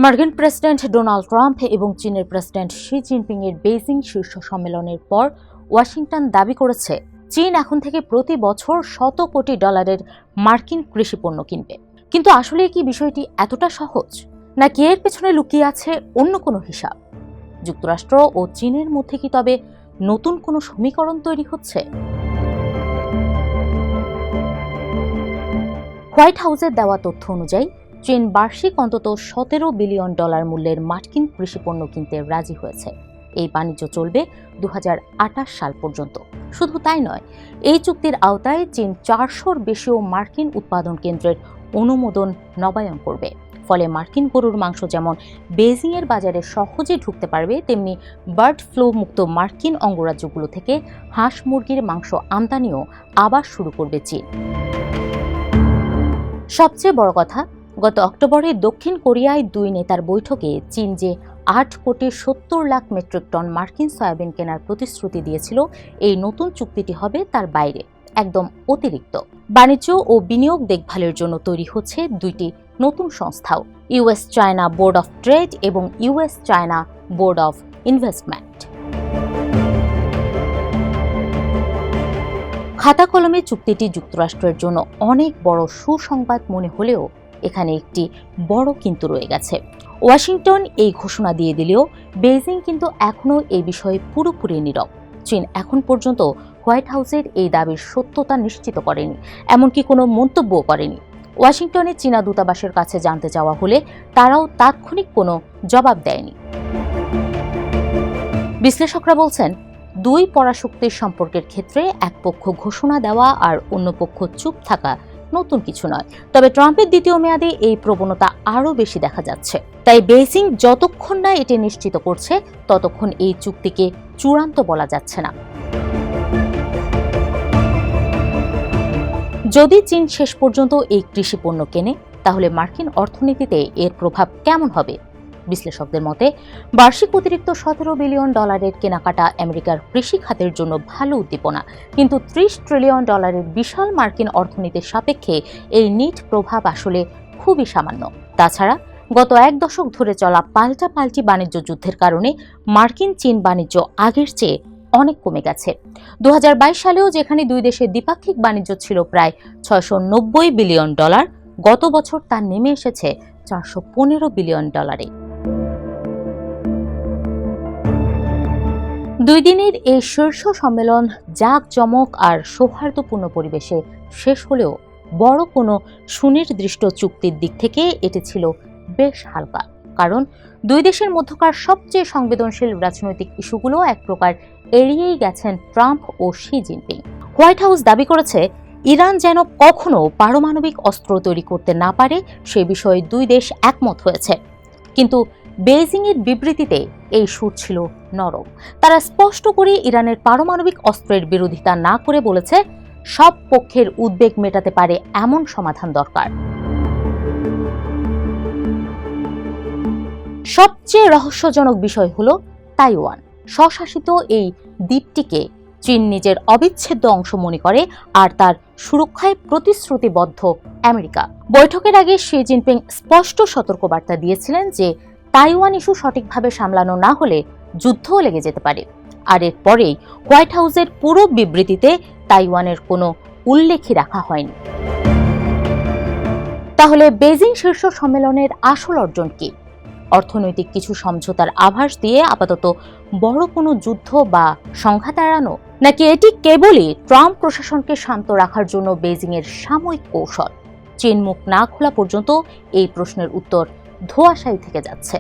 মার্কিন president Donald Trump এবং চীনের প্রেসিডেন্ট শি জিনপিং এর বেইজিং শীর্ষ সম্মেলনের পর ওয়াশিংটন দাবি করেছে চীন এখন থেকে প্রতি বছর শত কোটি ডলারের মার্কিন কৃষি পণ্য কিনবে। কিন্তু আসলে কি বিষয়টি এতটা সহজ, নাকি এর পেছনে লুকিয়ে আছে অন্য কোনো হিসাব? যুক্তরাষ্ট্র ও চীনের মধ্যে কি তবে নতুন কোনো সমীকরণ তৈরি হচ্ছে? হোয়াইট হাউসের দেওয়া তথ্য অনুযায়ী চীন বার্ষিক অন্তত $17 বিলিয়ন মূল্যের মার্কিন কৃষি পণ্য কিনতে রাজি হয়েছে। এই বাণিজ্য চলবে 2028 সাল পর্যন্ত। শুধু তাই নয়, এই চুক্তির আওতায় চীন 400-র বেশিও মার্কিন উৎপাদন কেন্দ্রের অনুমোদন নবায়ন করবে। ফলে মার্কিন গরুর মাংস যেমন বেইজিংয়ের বাজারে সহজে ঢুকতে পারবে, তেমনি বার্ড ফ্লু মুক্ত মার্কিন অঙ্গরাজ্যগুলো থেকে হাঁস মুরগির মাংস আমদানিও আবার শুরু করবে চীন। সবচেয়ে বড় কথা, গত অক্টোবরে দক্ষিণ কোরিয়ায় 2 নেতার বৈঠকে চীন যে 8 কোটি 70 লাখ মেট্রিক টন মার্কিন সয়াবিন কেনার প্রতিশ্রুতি দিয়েছিল, এই নতুন চুক্তিটি হবে তার বাইরে, একদম অতিরিক্ত। বাণিজ্য ও বিনিয়োগ দেখভালের জন্য তৈরি হচ্ছে 2টি নতুন সংস্থাও, US China board of trade এবং US China board of investment. খাতা কলমে চুক্তিটি যুক্তরাষ্ট্রের জন্য অনেক বড় সুসংবাদ মনে হলেও এখানে একটি বড় কিন্তু রয়ে গেছে। ওয়াশিংটন এই ঘোষণা দিয়ে দিলেও বেইজিং কিন্তু এখনও এই বিষয়ে পুরোপুরি নীরব। চীন এখন পর্যন্ত হোয়াইট হাউসের এই দাবির সত্যতা নিশ্চিত করেনি, এমনকি কোনো মন্তব্যও করেনি। ওয়াশিংটনে চীনা দূতাবাসের কাছে জানতে চাওয়া হলে তারাও তাৎক্ষণিক কোনো জবাব দেয়নি। বিশ্লেষকরা বলছেন, 2 পরাশক্তির সম্পর্কের ক্ষেত্রে এক পক্ষ ঘোষণা দেওয়া আর অন্য পক্ষ চুপ থাকা নতুন কিছু নয়। তবে ট্রাম্পের দ্বিতীয় মেয়াদে এই প্রবণতা আরও বেশি দেখা যাচ্ছে। তাই বেইজিং যতক্ষণ না এটি নিশ্চিত করছে, ততক্ষণ এই চুক্তিকে চূড়ান্ত বলা যাচ্ছে না। যদি চীন শেষ পর্যন্ত এই কৃষি পণ্য কেনে, তাহলে মার্কিন অর্থনীতিতে এর প্রভাব কেমন হবে? বিশ্লেষকদের মতে, বার্ষিক অতিরিক্ত $17 বিলিয়ন কেনাকাটা আমেরিকার কৃষি খাতের জন্য ভালো উদ্দীপনা, কিন্তু $30 ট্রিলিয়ন বিশাল মার্কিন অর্থনীতির সাপেক্ষে এই নিট প্রভাব আসলে খুবই সামান্য। তাছাড়া গত 1 দশক ধরে চলা পাল্টাপাল্টি বাণিজ্য যুদ্ধের কারণে মার্কিন চীন বাণিজ্য আগের চেয়ে অনেক কমে গেছে। 2022 সালেও যেখানে 2 দেশের দ্বিপাক্ষিক বাণিজ্য ছিল প্রায় $690 বিলিয়ন, গত বছর তা নেমে এসেছে $415 বিলিয়ন। 2 দিনের এই শীর্ষ সম্মেলন জাঁকজমক আর সৌহার্দ্যপূর্ণ পরিবেশে শেষ হলেও বড় কোনো সুনির্দিষ্ট চুক্তির দিক থেকে এটি ছিল বেশ হালকা। কারণ 2 দেশের মধ্যকার সবচেয়ে সংবেদনশীল রাজনৈতিক ইস্যুগুলো এক প্রকার এড়িয়েই গেছেন ট্রাম্প ও শি জিনপিং। হোয়াইট হাউস দাবি করেছে, ইরান যেন কখনো পারমাণবিক অস্ত্র তৈরি করতে না পারে সে বিষয়ে 2 দেশ একমত হয়েছে। কিন্তু বেইজিংয়ের বিবৃতিতে এই সুর ছিল নরম। তারা স্পষ্ট করে ইরানের পারমাণবিক অস্ত্রের বিরোধিতা না করে বলেছে, সব পক্ষের উদ্বেগ মেটাতে পারে এমন সমাধান দরকার। সবচেয়ে রহস্যজনক বিষয় হলো তাইওয়ান। স্বশাসিত এই দ্বীপটিকে চীন নিজের অবিচ্ছেদ্য অংশ মনে করে, আর তার সুরক্ষায় প্রতিশ্রুতিবদ্ধ আমেরিকা। বৈঠকের আগে শি জিনপিং স্পষ্ট সতর্কবার্তা দিয়েছিলেন যে তাইওয়ান ইস্যু সঠিকভাবে সামলানো না হলে যুদ্ধও লেগে যেতে পারে। আর এর পরেই হোয়াইট হাউসের পুরো বিবৃতিতে তাইওয়ানের কোনো উল্লেখই রাখা হয়নি। তাহলে বেইজিং শীর্ষ সম্মেলনের আসল অর্জন কি? অর্থনৈতিক কিছু সমঝোতার আভাস দিয়ে আপাতত বড় কোনো যুদ্ধ বা সংঘাত এড়ানো, নাকি এটি কেবলই ট্রাম্প প্রশাসনকে শান্ত রাখার জন্য বেইজিংয়ের সাময়িক কৌশল? চীন মুখ না খোলা পর্যন্ত এই প্রশ্নের উত্তর ধোঁয়াশায়ী থেকে যাচ্ছে।